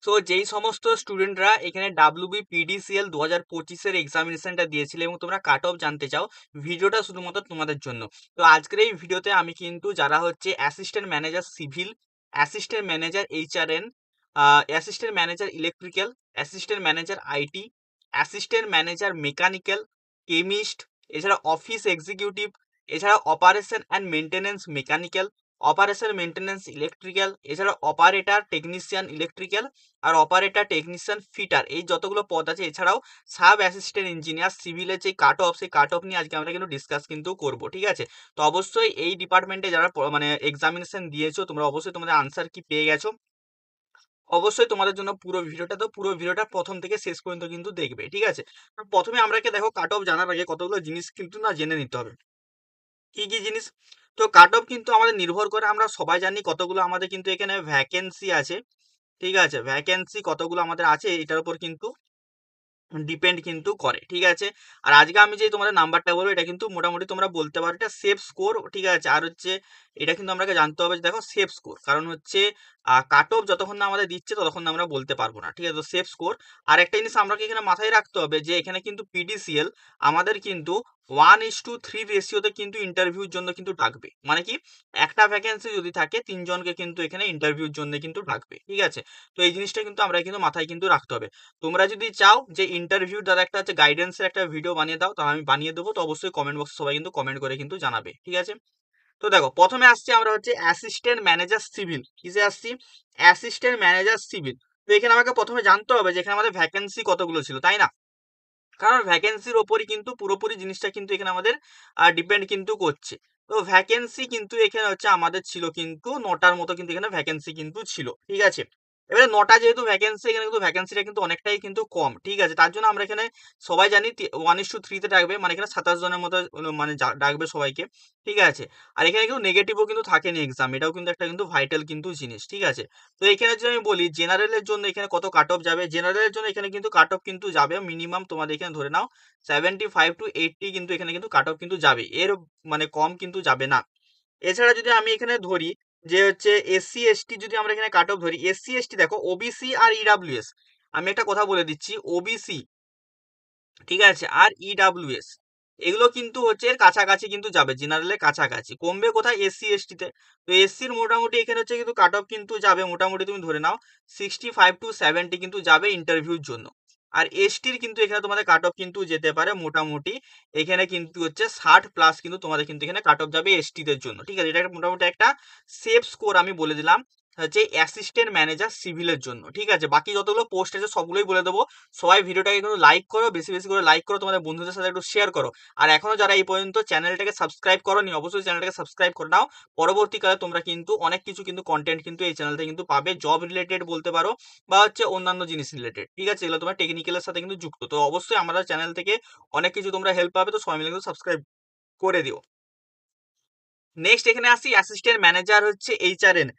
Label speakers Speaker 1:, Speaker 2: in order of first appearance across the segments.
Speaker 1: So যেই সমস্ত স্টুডেন্টরা এখানে WBPDCL 2025-এর এক্সামিনেশনটা দিয়েছিলে এবং তোমরা কাট অফ জানতে চাও, ভিডিওটা শুধুমাত্র তোমাদের জন্য। তো আজকের এই ভিডিওতে আমি কিন্তু যারা হচ্ছে assistant manager civil, assistant manager HRN, assistant manager electrical, assistant manager IT, assistant manager mechanical, chemist, এছাড়া অফিস এক্সিকিউটিভ, এছাড়া operation and maintenance mechanical, operation maintenance electrical, এছাড়া অপারেটর টেকনিশিয়ান ইলেকট্রিক্যাল আর অপারেটর টেকনিশিয়ান ফিটার, এই যতগুলো পদ আছে, এছাড়াও sub assistant engineer সিভিলের যে cut off, সেই কাট অফ নিয়ে আজকে আমরা কিন্তু ডিসকাস কিন্তু করব, ঠিক আছে। তো অবশ্যই এই ডিপার্টমেন্টে যারা মানে এক্সামিনেশন দিয়েছো, তোমরা অবশ্যই তোমাদের আনসার কি পেয়ে গেছো, অবশ্যই তোমাদের জন্য পুরো ভিডিওটা প্রথম থেকে শেষ পর্যন্ত কিন্তু দেখবে, ঠিক আছে। তো প্রথমে আমরা দেখো, কাট অফ জানার আগে কতগুলো জিনিস কিন্তু না জেনে নিতে হবে। কি কি জিনিস? তো কাট অফ কিন্তু আমাদের নির্ভর করে, আমরা সবাই জানি কতগুলো আমাদের কিন্তু এখানে ভ্যাকেন্সি আছে, ঠিক আছে। ভ্যাকেন্সি কতগুলো আমাদের আছে এটার উপর কিন্তু ডিপেন্ড কিন্তু করে, ঠিক আছে। আর আজকে আমি যে তোমাদের নাম্বারটা বলবো, এটা কিন্তু মোটামুটি তোমরা বলতে পারো এটা সেফ স্কোর, ঠিক আছে। আর হচ্ছে এটা কিন্তু আমাকে জানতে হবে যে দেখো সেফ স্কোর, কারণ হচ্ছে কাট অফ যতক্ষণ না আমাদের দিচ্ছে ততক্ষণ না আমরা বলতে পারবো না, ঠিক আছে। তো সেফ স্কোর। আর একটা জিনিস আমাকে এখানে মাথায় রাখতে হবে যে এখানে কিন্তু PDCL আমাদের কিন্তু 1:3 রেশিওতে কিন্তু ইন্টারভিউর জন্য কিন্তু ডাকবে। মানে কি, একটা ভ্যাকেন্সি যদি থাকে 3 জনকে কিন্তু এখানে ইন্টারভিউর জন্য কিন্তু ডাকবে, ঠিক আছে। তো এই জিনিসটা কিন্তু আমরা কিন্তু মাথায় কিন্তু রাখতে হবে। তোমরা যদি চাও যে ইন্টারভিউ দ্বারা একটা হচ্ছে গাইডেন্সের একটা ভিডিও বানিয়ে দাও, তাহলে আমি বানিয়ে দেবো। তো অবশ্যই কমেন্ট বক্সে সবাই কিন্তু কমেন্ট করে কিন্তু জানাবে, ঠিক আছে। তো দেখো, প্রথমে আসছি আমরা হচ্ছে অ্যাসিস্ট্যান্ট ম্যানেজার সিভিল। কিসে আসছি? Assistant manager civil. তো এখানে আমাকে প্রথমে জানতে হবে যে এখানে আমাদের ভ্যাকেন্সি কতগুলো ছিল, তাই না? কারণ ভ্যাকেন্সির ওপরই কিন্তু পুরোপুরি জিনিসটা কিন্তু এখানে আমাদের ডিপেন্ড কিন্তু করছে। তো ভ্যাকেন্সি কিন্তু এখানে হচ্ছে আমাদের ছিল কিন্তু 9টার মতো কিন্তু এখানে ভ্যাকেন্সি কিন্তু ছিল, ঠিক আছে। এবারে 9টা যেহেতু ভ্যাকেন্সি, এখানে কিন্তু ভ্যাকেন্সিটা কিন্তু অনেকটাই কিন্তু কম, ঠিক আছে। তার জন্য আমরা এখানে সবাই জানি 1:3 ডাকবে, মানে এখানে 27 জনের মতো মানে ডাকবে সবাইকে, ঠিক আছে। আর এখানে কিন্তু নেগেটিভও কিন্তু থাকেনি এক্সাম, এটাও কিন্তু একটা কিন্তু ভাইটাল কিন্তু জিনিস, ঠিক আছে। তো এখানে যদি আমি বলি জেনারেলের জন্য এখানে কত কাট অফ যাবে, জেনারেলের জন্য এখানে কিন্তু কাট অফ কিন্তু যাবে মিনিমাম, তোমাদের এখানে ধরে নাও 75 to 80 কিন্তু এখানে কিন্তু কাট অফ কিন্তু যাবে, এর মানে কম কিন্তু যাবে না। এছাড়া যদি আমি এখানে ধরি যে হচ্ছে SC ST, যদি আমরা এখানে কাট অফ ধরি, SC ST দেখো, OBC আর EWS, আমি একটা কথা বলে দিচ্ছি, OBC, ঠিক আছে, আর EWS এগুলো কিন্তু হচ্ছে এর কাছাকাছি কিন্তু যাবে, জেনারেলের কাছাকাছি। কমবে কোথায়? SC ST তে। তো এসসির মোটামুটি এখানে হচ্ছে কিন্তু কাট অফ কিন্তু যাবে মোটামুটি, তুমি ধরে নাও 65 to 70 কিন্তু যাবে ইন্টারভিউর জন্য। আর STর কিন্তু এখানে তোমাদের কাট অফ কিন্তু যেতে পারে মোটামুটি, এখানে কিন্তু হচ্ছে 60+ কিন্তু তোমাদের কিন্তু এখানে কাট অফ যাবে STদের জন্য, ঠিক আছে। এটা মোটামুটি একটা সেফ স্কোর আমি বলে দিলাম হচ্ছে অ্যাসিস্ট্যান্ট ম্যানেজার সিভিলের জন্য, ঠিক আছে। বাকি যতগুলো পোস্ট আছে সবগুলোই বলে দেবো। সবাই ভিডিওটাকে কিন্তু লাইক করো, বেশি বেশি করে লাইক করো, তোমাদের বন্ধুদের সাথে একটু শেয়ার করো। আর এখনো যারা এই পর্যন্ত চ্যানেলটাকে সাবস্ক্রাইব করোনি, অবশ্যই চ্যানেলটাকে সাবস্ক্রাইব করে নাও। পরবর্তীকালে তোমরা কিন্তু অনেক কিছু কিন্তু কন্টেন্ট কিন্তু এই চ্যানেল থেকে কিন্তু পাবে, জব রিলেটেড বলতে পারো বা হচ্ছে অন্যান্য জিনিস রিলেটেড, ঠিক আছে। এগুলো তোমার টেকনিক্যালের সাথে কিন্তু যুক্ত। তো অবশ্যই আমাদের চ্যানেল থেকে অনেক কিছু তোমরা হেল্প পাবে, তো সবাই মিলে কিন্তু সাবস্ক্রাইব করে দিও। নেক্সট এখানে আসি অ্যাসিস্ট্যান্ট ম্যানেজার হচ্ছে HRN।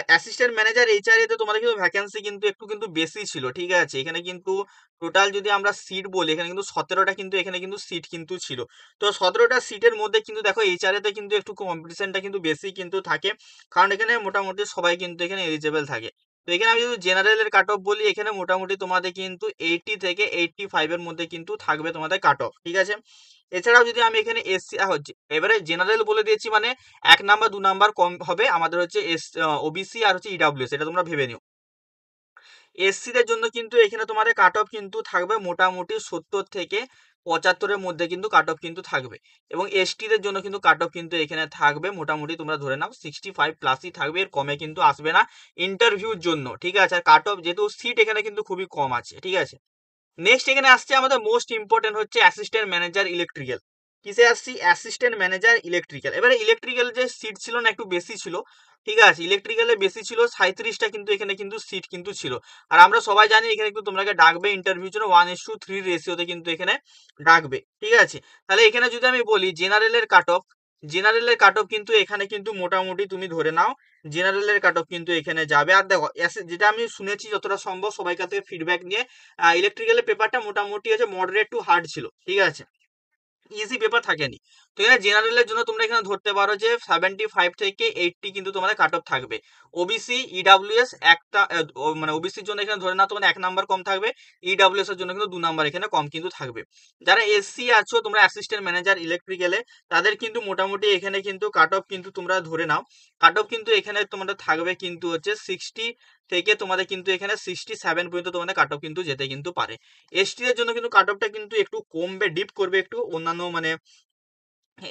Speaker 1: অ্যাসিস্ট্যান্ট ম্যানেজার HRA তে তোমাদের কিন্তু ভ্যাকেন্সি কিন্তু একটু কিন্তু বেশি ছিল, ঠিক আছে। এখানে কিন্তু টোটাল যদি আমরা সিট বলি, এখানে কিন্তু 17টা কিন্তু এখানে কিন্তু সিট কিন্তু ছিল। তো 17টা সিটের মধ্যে কিন্তু দেখো HRA তে কিন্তু একটু কম্পিটিশনটা কিন্তু বেশি কিন্তু থাকে, কারণ এখানে মোটামুটি সবাই কিন্তু এখানে এলিজেবল থাকে। তো এখানে আমি যদি জেনারেলের কাট অফ বলি, এখানে মোটামুটি তোমাদের কিন্তু 80 থেকে 85 এর মধ্যে কিন্তু থাকবে তোমাদের কাট অফ, ঠিক আছে। এছাড়াও যদি আমি এখানে এসসি হচ্ছে, এবারে জেনারেল বলে দিয়েছি মানে 1 নাম্বার 2 নাম্বার কম হবে আমাদের হচ্ছে ওবিসি আর হচ্ছে ইডাব্লিউএস, এটা তোমরা ভেবে নিও। এসসিদের জন্য কিন্তু এখানে তোমাদের কাট অফ কিন্তু থাকবে মোটামুটি 70 থেকে 75-এর মধ্যে কিন্তু কাট অফ কিন্তু থাকবে, এবং এসটিদের জন্য কিন্তু কাট অফ কিন্তু এখানে থাকবে মোটামুটি তোমরা ধরে নাও 65+ই থাকবে, এর কমে কিন্তু আসবে না ইন্টারভিউর জন্য, ঠিক আছে। আর কাট অফ যেহেতু সিট এখানে কিন্তু খুবই কম আছে, ঠিক আছে। নেক্সট এখানে আসছে আমাদের মোস্ট ইম্পর্টেন্ট হচ্ছে অ্যাসিস্ট্যান্ট ম্যানেজার ইলেকট্রিক্যাল। কিসে আসছি? Assistant manager electrical. এবারে ইলেকট্রিক্যাল যে সিট ছিল না একটু বেশি ছিল, ঠিক আছে। ইলেকট্রিক্যালে বেশি ছিল 37টা কিন্তু এখানে কিন্তু সিট কিন্তু ছিল। আর আমরা সবাই জানি এখানে কিন্তু তোমরাকে ডাকবে ইন্টারভিউর জন্য 1:3 রেশিওতে কিন্তু এখানে ডাকবে, ঠিক আছে। তাহলে এখানে যদি আমি বলি জেনারেলের কাট অফ, জেনারেলের কাট অফ কিন্তু এখানে কিন্তু মোটামুটি তুমি ধরে নাও জেনারেলের কাট অফ কিন্তু এখানে যাবে। আর দেখো যেটা আমি শুনেছি যতটা সম্ভব সবাই কাছ থেকে ফিডব্যাক নিয়ে, ইলেকট্রিক্যালের পেপারটা মোটামুটি হচ্ছে মডারেট টু হার্ড ছিল, ঠিক আছে। ইজি পেপার থাকেনি। তো এখানে জেনারেলের জন্য তোমরা এখানে ধরতে পারো যে 75 থেকে 80 কিন্তু তোমাদের কাট অফ থাকবে। ওবিসি ইডাব্লিউএস একটা মানে ওবিসির জন্য এখানে ধরে নাও তোমাদের 1 নাম্বার কম থাকবে, ইডাব্লিউএস এর জন্য কিন্তু 2 নাম্বার এখানে কম কিন্তু থাকবে। যারা এসসি আছো তোমরা অ্যাসিস্ট্যান্ট ম্যানেজার ইলেকট্রিক্যালে, তাদের কিন্তু মোটামুটি এখানে কিন্তু কাট অফ কিন্তু তোমরা ধরে নাও। কাট অফ কিন্তু এখানে তোমাদের থাকবে কিন্তু হচ্ছে 60 থেকে তোমাদের কিন্তু এখানে 67 পর্যন্ত তোমাদের কাট অফ কিন্তু যেতে কিন্তু পারে। এসটি এর জন্য কিন্তু কাট অফটা কিন্তু একটু কমবে, ডিপ করবে একটু অন্যান্য মানে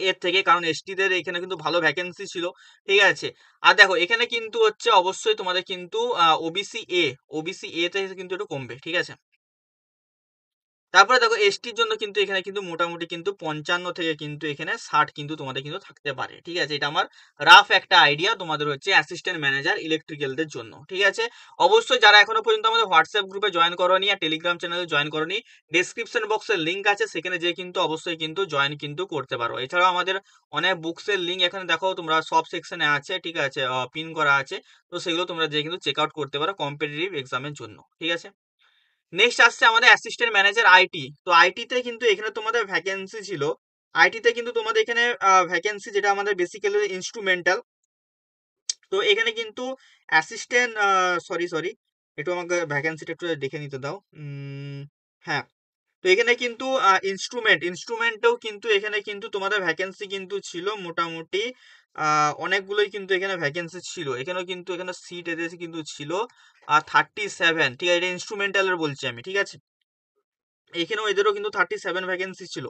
Speaker 1: এর থেকে, কারণ এসটি দের এখানে কিন্তু ভালো ভ্যাকেন্সি ছিল, ঠিক আছে। আর দেখো এখানে কিন্তু হচ্ছে অবশ্যই তোমাদের কিন্তু ওবিসি এ তে কিন্তু একটু কমবে, ঠিক আছে। তারপরে দেখো এসটির জন্য কিন্তু এখানে কিন্তু মোটামুটি কিন্তু 55 থেকে কিন্তু এখানে 60 কিন্তু তোমাদের কিন্তু থাকতে পারে, ঠিক আছে। এটা আমার রাফ একটা আইডিয়া তোমাদের হচ্ছে অ্যাসিস্ট্যান্ট ম্যানেজার ইলেকট্রিক্যালদের জন্য, ঠিক আছে। অবশ্যই যারা এখনো পর্যন্ত আমাদের হোয়াটসঅ্যাপ গ্রুপে জয়েন করোনি আর টেলিগ্রাম চ্যানেলে জয়েন করোনি, ডেসক্রিপশন বক্সের লিঙ্ক আছে, সেখানে যে কিন্তু অবশ্যই কিন্তু জয়েন কিন্তু করতে পারো। এছাড়াও আমাদের অনেক বুকসের লিঙ্ক এখানে দেখো তোমরা সব সেকশনে আছে, ঠিক আছে, পিন করা আছে। তো সেগুলো তোমরা যে কিন্তু চেক আউট করতে পারো কম্পিটিটিভ এক্সামের জন্য, ঠিক আছে। নেক্সট আসছে আমাদের অ্যাসিস্ট্যান্ট ম্যানেজার আইটি। তো আইটিতে কিন্তু এখানে তোমাদের ভ্যাকেন্সি ছিল, আইটিতে কিন্তু তোমাদের এখানে ভ্যাকেন্সি যেটা আমাদের বেসিক্যালি ইনস্ট্রুমেন্টাল। তো এখানে কিন্তু অ্যাসিস্ট্যান্ট সরি একটু আমাকে ভ্যাকেন্সিটা একটু দেখে নিতে দাও। হ্যাঁ, তো এখানে কিন্তু ইনস্ট্রুমেন্টেও কিন্তু এখানে কিন্তু তোমাদের ভ্যাকেন্সি কিন্তু ছিল মোটামুটি অনেকগুলোই কিন্তু এখানে ভ্যাকেন্সি ছিল। এখানেও কিন্তু এখানে সিট এদেরকে কিন্তু ছিল 37, ঠিক আছে, এটা ইনস্ট্রুমেন্টালের বলছি আমি, ঠিক আছে। এখানেও এদেরও কিন্তু 37 ভ্যাকেন্সি ছিল।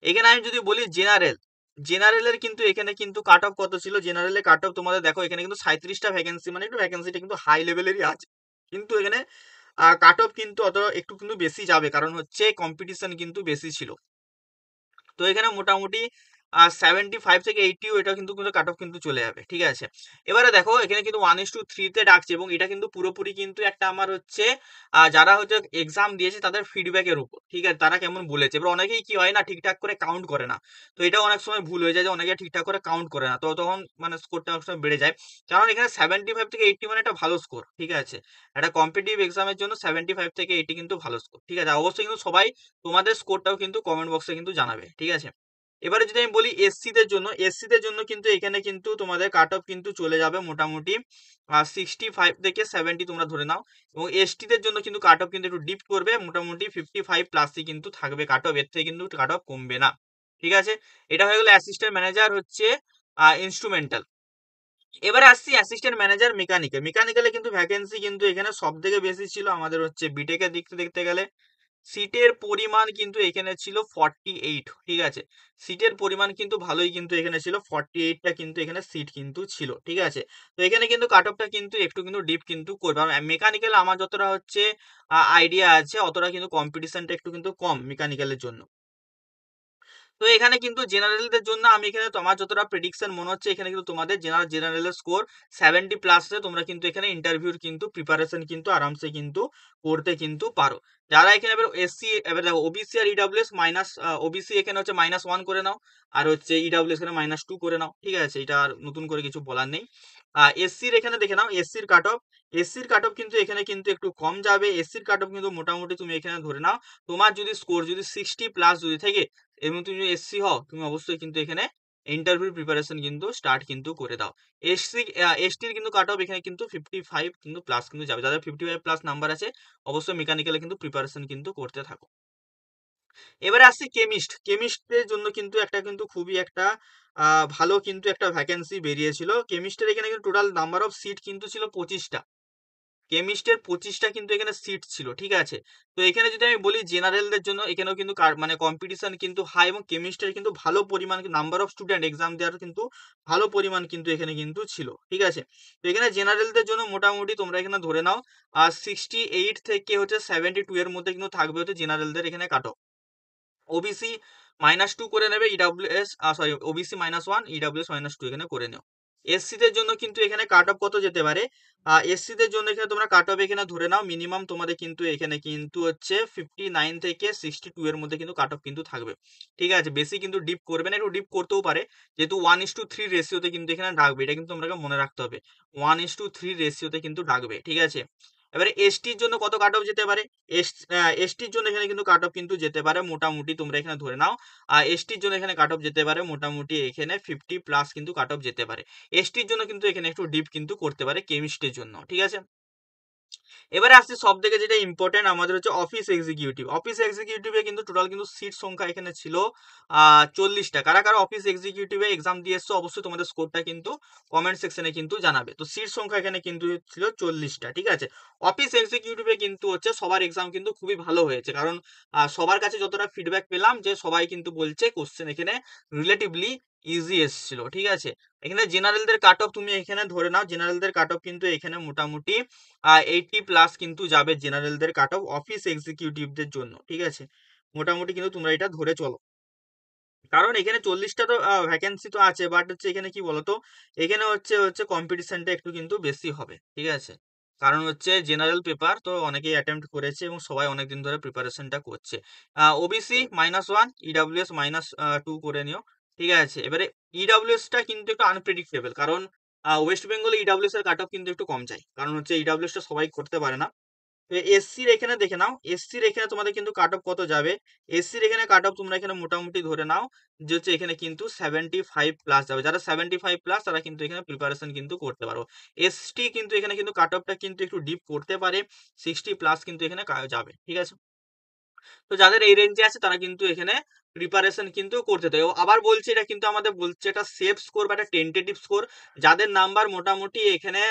Speaker 1: এখানে আমি যদি বলি জেনারেলের কিন্তু এখানে কিন্তু কাট অফ কত ছিল, জেনারেলের কাট অফ তোমাদের দেখো এখানে কিন্তু 37টা ভ্যাকেন্সি, মানে একটু ভ্যাকেন্সিটা কিন্তু হাই লেভেলেরই আছে, কিন্তু এখানে কাট অফ কিন্তু অত একটু কিন্তু বেশি যাবে, কারণ হচ্ছে কম্পিটিশন কিন্তু বেশি ছিল। তো এখানে মোটামুটি 75 থেকে 80 এটা কিন্তু কাট অফ কিন্তু চলে যাবে, ঠিক আছে। এবারে দেখো এখানে কিন্তু 1:3 তে ডাকছে, এবং এটা কিন্তু পুরোপুরি কিন্তু একটা আমার হচ্ছে যারা হচ্ছে এক্সাম দিয়েছে তাদের ফিডব্যাকের উপর, ঠিক আছে, তারা কেমন বলেছে। এবার অনেকেই কি হয় না, ঠিকঠাক করে কাউন্ট করে না। তো এটাও অনেক সময় ভুল হয়ে যায় যে অনেকে ঠিকঠাক করে কাউন্ট করে না, তো তখন মানে স্কোরটা অনেক সময় বেড়ে যায়। কারণ এখানে 75 থেকে 80 মানে একটা ভালো স্কোর, ঠিক আছে। একটা কম্পিটিটিভ এক্সামের জন্য 75 থেকে 80 কিন্তু ভালো স্কোর, ঠিক আছে। অবশ্যই কিন্তু সবাই তোমাদের স্কোরটাও কিন্তু কমেন্ট বক্সে কিন্তু জানাবে, ঠিক আছে। এবারে যদি আমি বলি এসসি দের জন্য কিন্তু এখানে কিন্তু তোমাদের কাট অফ কিন্তু চলে যাবে মোটামুটি 65 থেকে 70 তোমরা ধরে নাও, এবং এসটি দের জন্য কিন্তু কাট অফ কিন্তু একটু ডিপ করবে, মোটামুটি 55 প্লাসই কিন্তু থাকবে কাট অফ, এর থেকে কিন্তু কাট অফ কমবে না, ঠিক আছে। এটা হয়ে গেল অ্যাসিস্ট্যান্ট ম্যানেজার হচ্ছে ইনস্ট্রুমেন্টাল। এবারে আসছি অ্যাসিস্ট্যান্ট ম্যানেজার মেকানিক্যালে কিন্তু ভ্যাকেন্সি কিন্তু এখানে সব থেকে বেশি ছিল আমাদের হচ্ছে বিটেকের দিক থেকে দেখতে গেলে। সিটের পরিমাণ কিন্তু এখানে ছিল 48, ঠিক আছে। সিটের পরিমাণ কিন্তু ভালোই কিন্তু এখানে ছিল, 48টা কিন্তু এখানে সিট কিন্তু ছিল, ঠিক আছে। তো এখানে কিন্তু কাট অফটা কিন্তু একটু কিন্তু ডিপ কিন্তু করবে। মেকানিক্যাল আমার যতটা হচ্ছে আইডিয়া আছে, অতটা কিন্তু কম্পিটিশনটা একটু কিন্তু কম মেকানিক্যালের জন্য। তো এখানে কিন্তু জেনারেলদের জন্য আমি এখানে তোমার যতটা প্রেডিকশন মনে হচ্ছে, এখানে কিন্তু তোমাদের জেনারেলের স্কোর 70 প্লাসে তোমরা কিন্তু এখানে ইন্টারভিউর কিন্তু প্রিপারেশন কিন্তু আরামসে কিন্তু করতে কিন্তু পারো। যারা এখানে এবার এসসি, এবার দেখো ওবিসি আর ইডাব্লিউএস মাইনাস, ওবিসি এখানে হচ্ছে -1 করে নাও, আর হচ্ছে ইডাব্লিউএস এখানে -2 করে নাও, ঠিক আছে। এটা আর নতুন করে কিছু বলার নেই। এসসির এখানে দেখে নাও এসসির কাট অফ কিন্তু এখানে কিন্তু একটু কম যাবে। এসসির কাট অফ কিন্তু মোটামুটি তুমি এখানে ধরে নাও, তোমার যদি স্কোর যদি 60 প্লাস যদি থাকে এবং তুমি যদি এসসি হও, তুমি অবশ্যই কিন্তু এখানে ইন্টারভিউ প্রিপারেশন কিন্তু স্টার্ট কিন্তু করে দাও। এসটির কিন্তু কাট অফ এখানে কিন্তু 55 কিন্তু প্লাস কিন্তু যাবে, যাদের 55 প্লাস নাম্বার আছে অবশ্যই মেকানিক্যালে কিন্তু প্রিপারেশন কিন্তু করতে থাকো। এবারে আসছি কেমিস্টের জন্য কিন্তু একটা কিন্তু খুবই একটা ভালো কিন্তু একটা ভ্যাকেন্সি বেরিয়েছিল কেমিস্টের। এখানে কিন্তু টোটাল নাম্বার অফ সিট কিন্তু ছিল 25টা, কেমিস্টের 25টা কিন্তু এখানে সিট ছিল, ঠিক আছে। তো এখানে যদি আমি বলি জেনারেলদের জন্য এখানেও কিন্তু মানে কম্পিটিশন কিন্তু হাই, এবং কেমিস্টের কিন্তু ভালো পরিমাণ নাম্বার অফ স্টুডেন্ট এক্সাম দেওয়ার কিন্তু ভালো পরিমাণ কিন্তু এখানে কিন্তু ছিল, ঠিক আছে। তো এখানে জেনারেলদের জন্য মোটামুটি তোমরা এখানে ধরে নাও 68 থেকে হচ্ছে 72 এর মধ্যে কিন্তু থাকবে হচ্ছে জেনারেলদের এখানে কাট অফ। ওবিসি -2 করে নেবে, ইডাব্লিউএস ওবিসি -1, ইডাব্লিউএস -2 এখানে করে নিও। এসসি দের জন্য কিন্তু এখানে কাট অফ কত যেতে পারে, এসসি দের জন্য এখানে তোমরা কাট অফ এখানে ধরে নাও মিনিমাম তোমাদের কিন্তু এখানে কিন্তু হচ্ছে 59 থেকে 62 এর মধ্যে কিন্তু কাট অফ কিন্তু থাকবে, ঠিক আছে। বেশি কিন্তু ডিপ করবে না, একটু ডিপ করতেও পারে, যেহেতু 1:3 রেশিওতে কিন্তু এখানে ডাকবে, এটা কিন্তু তোমাকে মনে রাখতে হবে, 1:3 রেশিওতে কিন্তু ডাকবে, ঠিক আছে। এবারে এসটির জন্য কত কাট অফ যেতে পারে? এসটির জন্য এখানে কিন্তু কাট অফ কিন্তু যেতে পারে মোটামুটি, তোমরা এখানে ধরে নাও এসটির জন্য এখানে কাট অফ যেতে পারে মোটামুটি এখানে 50+ কিন্তু কাট অফ যেতে পারে। এসটির জন্য কিন্তু এখানে একটু ডিপ কিন্তু করতে পারে কেমিস্ট্রির জন্য, ঠিক আছে। এবারে আসছি সব থেকে যেটা ইম্পর্টেন্ট আমাদের হচ্ছে অফিস এক্সিকিউটিভ। অফিস এক্সিকিউটিভে কিন্তু টোটাল কিন্তু সিট সংখ্যা এখানে ছিল 40টা। কারা কারা অফিস এক্সিকিউটিভে এক্সাম দিয়ে এসছো অবশ্যই তোমাদের স্কোরটা কিন্তু কমেন্ট সেকশনে কিন্তু জানাবে। তো সিট সংখ্যা এখানে কিন্তু ছিল 40টা, ঠিক আছে। অফিস এক্সিকিউটিভে কিন্তু হচ্ছে সবার এক্সাম কিন্তু খুবই ভালো হয়েছে, কারণ সবার কাছে যতটা ফিডব্যাক পেলাম যে সবাই কিন্তু বলছে কোশ্চেন এখানে রিলেটিভলি ইজি এসেছিল, ঠিক আছে। এখানে জেনারেলদের কাট অফ তুমি এখানে ধরে নাও, জেনারেলদের কাট অফ কিন্তু এখানে মোটামুটি 80+ কিন্তু যাবে জেনারেলদের কাট অফ অফিস এক্সিকিউটিভদের জন্য, ঠিক আছে। মোটামুটি কিন্তু তোমরা এটা ধরে চলো, কারণ এখানে 40টা তো ভ্যাকেন্সি তো আছে, বাট হচ্ছে এখানে কি বলতো, এখানে হচ্ছে হচ্ছে কম্পিটিশনটা একটু কিন্তু বেশি হবে, ঠিক আছে। কারণ হচ্ছে জেনারেল পেপার তো অনেকেই অ্যাটেম্প্ট করেছে এবং সবাই অনেকদিন ধরে প্রিপারেশনটা করছে। ওবিসি -1, ইডাব্লিউএস -2 করে নিও, ঠিক আছে। এবারে ইডাব্লিউএসটা কিন্তু একটু আনপ্রেডিক্টেবল, কারণ ওয়েস্ট বেঙ্গলে ইডাব্লিউএস এর কাট অফ কিন্তু একটু কম যায়, কারণ হচ্ছে ইডাব্লিউএসটা সবাই করতে পারে না। এসসির এখানে দেখে নাও, এসসির এখানে তোমাদের কিন্তু কাট অফ কত যাবে। এসসির এখানে কাট অফ তোমরা এখানে মোটামুটি ধরে নাও যে হচ্ছে এখানে কিন্তু 75+ যাবে। যারা 75+ তারা কিন্তু এখানে প্রিপারেশন কিন্তু করতে পারো। এসটি কিন্তু এখানে কিন্তু কাট অফটা কিন্তু একটু ডিপ করতে পারে, 60+ কিন্তু এখানে যাবে, ঠিক আছে। তো যাদের এই রেঞ্জে আছে তারা কিন্তু এখানে প্রিপারেশন কিন্তু করতে দেয়। আবার বলছি এটা কিন্তু আমাদের বলছে এটা সেফ স্কোর বা একটা টেন্টেটিভ স্কোর। যাদের নাম্বার মোটামুটি এখানে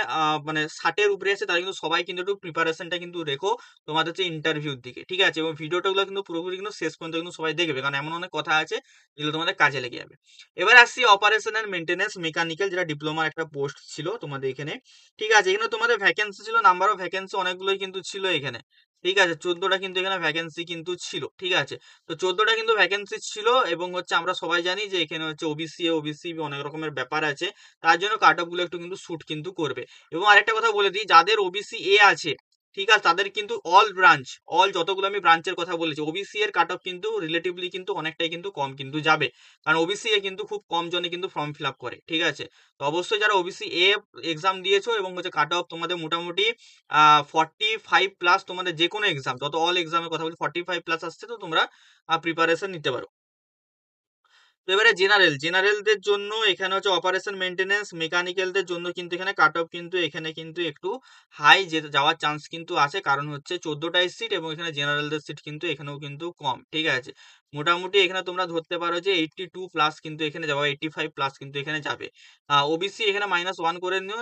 Speaker 1: মানে 60-এর উপরে আছে তারা কিন্তু সবাই কিন্তু একটু প্রিপারেশনটা কিন্তু রেখো তোমাদের হচ্ছে ইন্টারভিউর দিকে, ঠিক আছে। এবং ভিডিওটাগুলো কিন্তু পুরোপুরি কিন্তু শেষ পর্যন্ত কিন্তু সবাই দেখবে, কারণ এমন অনেক কথা আছে যেগুলো তোমাদের কাজে লেগে যাবে। এবার আসছি অপারেশন অ্যান্ড মেনটেন্যান্স মেকানিক্যাল, যেটা ডিপ্লোমার একটা পোস্ট ছিল তোমাদের এখানে, ঠিক আছে। এখানে তোমাদের ভ্যাকেন্সি ছিল, নাম্বার অফ ভ্যাকেন্সি অনেকগুলোই কিন্তু ছিল এখানে, ঠিক আছে। 14টা কিন্তু এখানে ভ্যাকেন্সি কিন্তু ছিল, ঠিক আছে। তো 14টা কিন্তু ভ্যাকেন্সি ছিল এবং হচ্ছে আমরা সবাই জানি যে এখানে হচ্ছে ওবিসি এ ওবিসি অনেক রকমের ব্যাপার আছে, তার জন্য কাট অফ গুলো একটু কিন্তু শুট কিন্তু করবে। এবং আরেকটা কথা বলে দিই, যাদের ওবিসি এ আছে, ঠিক আছে, তাদের কিন্তু অল ব্রাঞ্চ, অল যতগুলো আমি ব্রাঞ্চের কথা বলেছি, ওবিসি এর কাট অফ কিন্তু রিলেটিভলি কিন্তু অনেকটাই কিন্তু কম কিন্তু যাবে, কারণ ওবিসি এ কিন্তু খুব কম জনে কিন্তু ফর্ম ফিল আপ করে, ঠিক আছে। তো অবশ্যই যারা ওবিসি এ এক্সাম দিয়েছো এবং হচ্ছে কাট অফ তোমাদের মোটামুটি 45+ তোমাদের যে কোনো এক্সাম, যত অল এক্সামের কথা বলি 45+ আসছে, তো তোমরা প্রিপারেশন নিতে পারো। তো এবারে জেনারেলদের জন্য এখানে হচ্ছে অপারেশন মেইনটেনেন্স মেকানিক্যালদের জন্য কিন্তু এখানে কাট অফ কিন্তু এখানে কিন্তু একটু হাই যাওয়ার চান্স কিন্তু আছে, কারণ হচ্ছে 14টাই সিট এবং এখানে জেনারেলদের সিট কিন্তু এখানেও কিন্তু কম, ঠিক আছে। মোটামুটি এখানে তোমরা ধরতে পারো যে 82+ কিন্তু এখানে যাবে, 85+ কিন্তু এখানে যাবে। ওবিসি এখানে -1 করে নিও,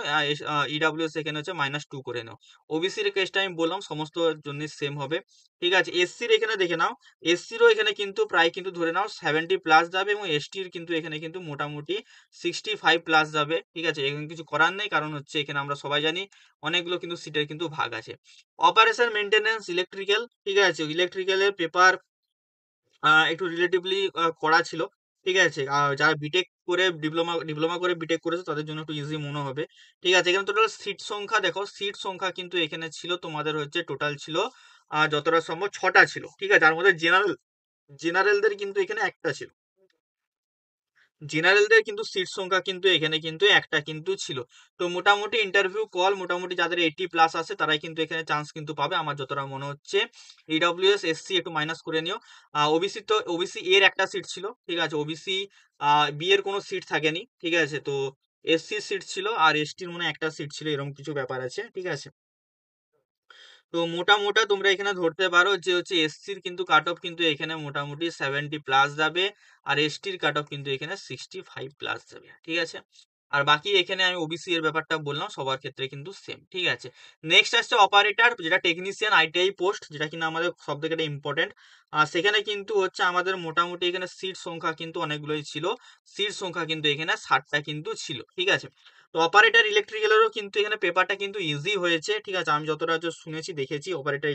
Speaker 1: ইডাব্লিউএস এখানে হচ্ছে -2 করে নিও। ওবিসির কেসটা আমি বললাম সমস্ত জন্য সেম হবে, ঠিক আছে। এসসির এখানে দেখে নাও, এসসিরও এখানে কিন্তু প্রায় কিন্তু ধরে নাও 70+ যাবে এবং এসটির কিন্তু এখানে কিন্তু মোটামুটি 65+ যাবে, ঠিক আছে। এখানে কিছু করার নেই, কারণ হচ্ছে এখানে আমরা সবাই জানি অনেকগুলো কিন্তু সিটের কিন্তু ভাগ আছে। অপারেশন মেইনটেনেন্স ইলেকট্রিক্যাল, ঠিক আছে, ইলেকট্রিক্যালের পেপার একটু রিলেটিভলি কড়া ছিল, ঠিক আছে। যারা বিটেক করে ডিপ্লোমা করে বিটেক করেছে তাদের জন্য একটু ইজি মনে হবে, ঠিক আছে। এখানে টোটাল সিট সংখ্যা দেখো, সিট সংখ্যা কিন্তু এখানে ছিল তোমাদের হচ্ছে টোটাল ছিল যতটা সম্ভব 6টা ছিল, ঠিক আছে। যার মধ্যে জেনারেলদের কিন্তু এখানে একটা ছিল, জেনারেলদের কিন্তু সিট সংখ্যা কিন্তু এখানে কিন্তু একটা কিন্তু ছিল। তো মোটামুটি ইন্টারভিউ কল মোটামুটি যাদের 80+ আছে তারাই কিন্তু এখানে চান্স কিন্তু পাবে আমার যতটা মনে হচ্ছে। ইডব্লিউএস এসসি একটু মাইনাস করে নিও। ওবিসি তো ওবিসি এর একটা সিট ছিল, ঠিক আছে। ওবিসি বি এর কোনো সিট থাকেনি, ঠিক আছে। তো এসসি সিট ছিল আর এসটির মনে হয় একটা সিট ছিল, এরকম কিছু ব্যাপার আছে, ঠিক আছে। তো মোটা তোমরা এখানে ধরতে পারো যে হচ্ছে এসসির কিন্তু কাট অফ কিন্তু এখানে মোটামুটি 70+ যাবে আর এসটির কাট অফ কিন্তু এখানে 65+ যাবে, ঠিক আছে। আর বাকি এখানে আমি ওবিসি এর ব্যাপারটা বললাম সবার ক্ষেত্রে কিন্তু সেম, ঠিক আছে। নেক্সট আসছে অপারেটর, যেটা টেকনিশিয়ান আইটিআই পোস্ট, যেটা কিনা আমাদের সব থেকে ইম্পর্টেন্ট। আর সেখানে কিন্তু হচ্ছে আমাদের মোটামুটি এখানে সিট সংখ্যা কিন্তু অনেকগুলোই ছিল, সিট সংখ্যা কিন্তু এখানে 60টা কিন্তু ছিল, ঠিক আছে। তো অপারেটর ইলেকট্রিক্যালেরও কিন্তু এখানে পেপারটা কিন্তু ইজি হয়েছে, ঠিক আছে। আমি যতটা শুনেছি দেখেছি অপারেটর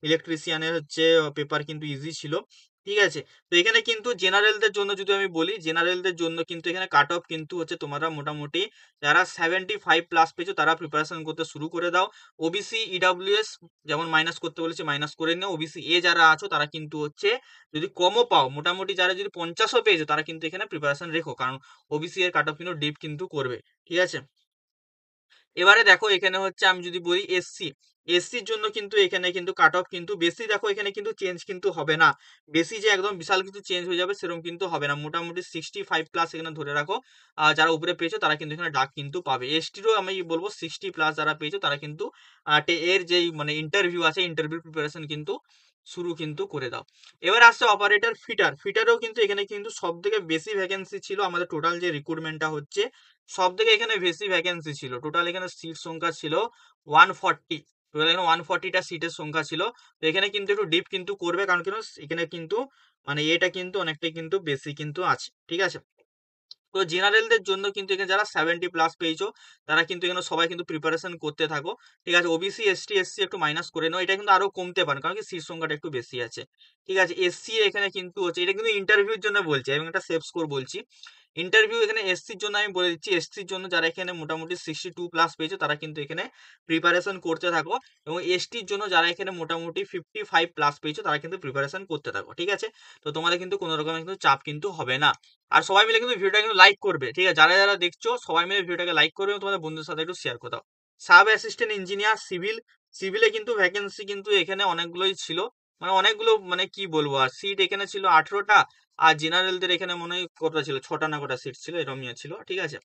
Speaker 1: ইলেকট্রিশিয়ানের হচ্ছে পেপার কিন্তু ইজি ছিল, ঠিক আছে। তো এখানে কিন্তু জেনারেলদের জন্য যদি আমি বলি, জেনারেলদের জন্য কিন্তু এখানে কাট অফ কিন্তু হচ্ছে তোমরা মোটামুটি যারা 75+ পেয়েছো তারা প্রিপারেশন করতে শুরু করে দাও। ওবিসি ইডাব্লিউএস যেমন মাইনাস করতে বলেছে মাইনাস করে নিও। ওবিসি এ যারা আছো তারা কিন্তু হচ্ছে যদি কমও পাও, মোটামুটি যারা যদি 50ও পেয়েছো তারা কিন্তু এখানে প্রিপারেশন রেখো, কারণ ওবিসি এর কাট অফ কিন্তু ডিপ কিন্তু করবে, ঠিক আছে। এবারে দেখো এখানে হচ্ছে আমি যদি বলি এসসি, এসসির জন্য কিন্তু এখানে কিন্তু কাট অফ কিন্তু বেশি, দেখো এখানে কিন্তু চেঞ্জ কিন্তু হবে না, বেশি যে একদম বিশাল কিছু চেঞ্জ হয়ে যাবে সেরকম কিন্তু হবে না, মোটামুটি 65+ এখানে ধরে রাখো। যারা উপরে পেয়েছো তারা কিন্তু এখানে ডাক কিন্তু পাবে। এসটিরও আমি বলবো 60+ যারা পেয়েছো তারা কিন্তু এর যেই মানে ইন্টারভিউ আছে, ইন্টারভিউ প্রিপারেশন কিন্তু শুরু কিন্তু করে দাও। এবার আসছে অপারেটর ফিটার। ফিটারেও কিন্তু এখানে কিন্তু সব থেকে বেশি ভ্যাকেন্সি ছিল, আমাদের টোটাল যে রিক্রুটমেন্টটা হচ্ছে সব থেকে এখানে বেশি ভ্যাকেন্সি ছিল। টোটাল এখানে সিট সংখ্যা ছিল 140, টোটাল এখানে 140টা সিটের সংখ্যা ছিল। তো এখানে কিন্তু একটু ডিপ কিন্তু করবে, কারণ কেন এখানে কিন্তু মানে এটা কিন্তু অনেকটাই কিন্তু বেশি কিন্তু আছে, ঠিক আছে। তো জেনারেলদের জন্য কিন্তু এখানে যারা 70+ পেয়েছো তারা কিন্তু এখানে সবাই কিন্তু প্রিপারেশন করতে থাকো, ঠিক আছে। ওবিসি এসটি এসসি একটু মাইনাস করে নাও, এটা কিন্তু আরো কমতে পারে কারণ কি সিট সংখ্যাটা একটু বেশি আছে, ঠিক আছে। এসসি এখানে কিন্তু হচ্ছে, এটা কিন্তু ইন্টারভিউর জন্য বলছি এবং একটা সেফ স্কোর বলছি। ইন্টারভিউ এখানে এসসির জন্য আমি বলে দিচ্ছি, এসসির জন্য যারা এখানে মোটামুটি 62+ পেয়েছো তারা কিন্তু এখানে প্রিপারেশন করতে থাকো, এবং এসটির জন্য যারা এখানে মোটামুটি 55+ পেয়েছো তারা কিন্তু প্রিপারেশন করতে থাকো, ঠিক আছে। তো তোমাদের কিন্তু কোনো রকমের কিন্তু চাপ কিন্তু হবে না। আর সবাই মিলে কিন্তু ভিডিওটা কিন্তু লাইক করবে, ঠিক আছে। যারা যারা দেখছো সবাই মিলে ভিডিওটাকে লাইক করবে এবং তোমাদের বন্ধুদের সাথে একটু শেয়ার করে দাও। সাব অ্যাসিস্ট্যান্ট ইঞ্জিনিয়ার সিভিল, সিভিলে কিন্তু ভ্যাকেন্সি কিন্তু এখানে অনেকগুলোই ছিল, মানে অনেকগুলো মানে কি বলবো, আর সিট এখানে ছিল 18টা, আর জেনারেলদের এখানে মনে হয় কটা ছিল, 6টা না কটা সিট ছিল এরকম ইয়ে ছিল, ঠিক আছে।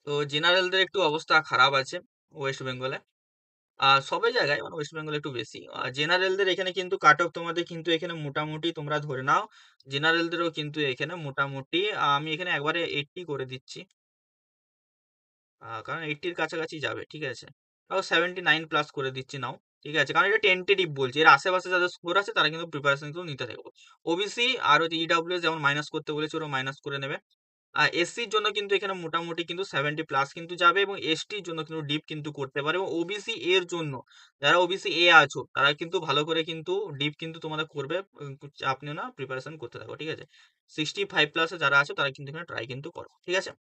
Speaker 1: তো জেনারেলদের একটু অবস্থা খারাপ আছে ওয়েস্ট বেঙ্গলে, সবাই জায়গায় মানে ওয়েস্ট বেঙ্গলে একটু বেশি। জেনারেলদের এখানে কিন্তু কাট অফ তোমাদের কিন্তু এখানে মোটামুটি তোমরা ধরে নাও, জেনারেলদেরও কিন্তু এখানে মোটামুটি আমি এখানে একবারে 80 করে দিচ্ছি, কারণ 80-র কাছাকাছি যাবে, ঠিক আছে। তাও 79+ করে দিচ্ছি নাও, ঠিক আছে, কারণ এটা টেন্টেটিভ বলছি, এর আশেপাশে যাদের স্কোর আছে তারা কিন্তু প্রিপারেশন কিন্তু নিতে থাকবে। ওবিসি আর হচ্ছে ইডাব্লিউএস যেমন মাইনাস করতে বলেছে ওরা মাইনাস করে নেবে। আর এসসির জন্য কিন্তু এখানে মোটামুটি কিন্তু 70+ কিন্তু যাবে, এবং এসটির জন্য কিন্তু ডিপ কিন্তু করতে পারে, এবং ওবিসি এর জন্য যারা ওবিসি এ আছো তারা কিন্তু ভালো করে কিন্তু ডিপ কিন্তু তোমাদের করবে, চাপ নিও না, প্রিপারেশন করতে থাকো, ঠিক আছে। 65+ যারা আছো তারা কিন্তু এখানে ট্রাই কিন্তু করো, ঠিক আছে।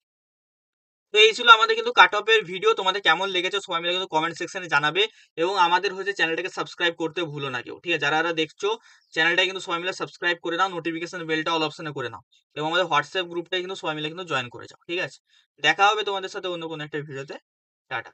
Speaker 1: তো এই ছিল আমাদের কিন্তু কাট অফের ভিডিও, তোমাদের কেমন লেগেছে সবাই মিলে কিন্তু কমেন্ট সেকশনে জানাবে, এবং আমাদের হচ্ছে চ্যানেলটাকে সাবস্ক্রাইব করতে ভুলো না কেউ, ঠিক আছে। যারা যারা দেখছো চ্যানেলটা কিন্তু সবাই মিলে সাবস্ক্রাইব করে নাও, নোটিফিকেশন বেলটা অল অপশনে করে নাও, এবং আমাদের হোয়াটসঅ্যাপ গ্রুপটাই কিন্তু সবাই মিলে কিন্তু জয়েন করে যাও, ঠিক আছে। দেখা হবে তোমাদের সাথে অন্য কোনো একটা ভিডিওতে। টাটা।